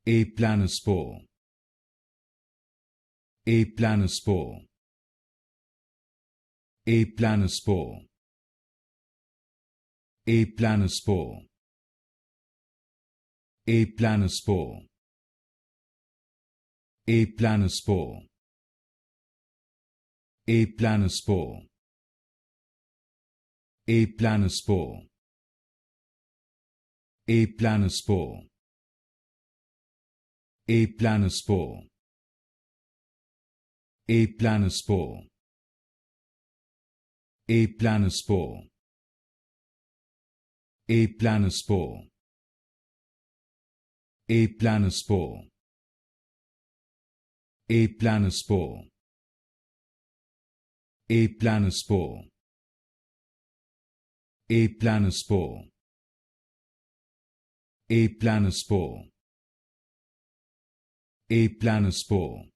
Aplanospore. Aplanospore. Aplanospore. Aplanospore. Aplanospore. Aplanospore. Aplanospore. Aplanospore. Aplanospore. Aplanospore. Aplanospore. Aplanospore. Aplanospore. Aplanospore. Aplanospore. Aplanospore. Aplanospore. Aplanospore. Aplanospore.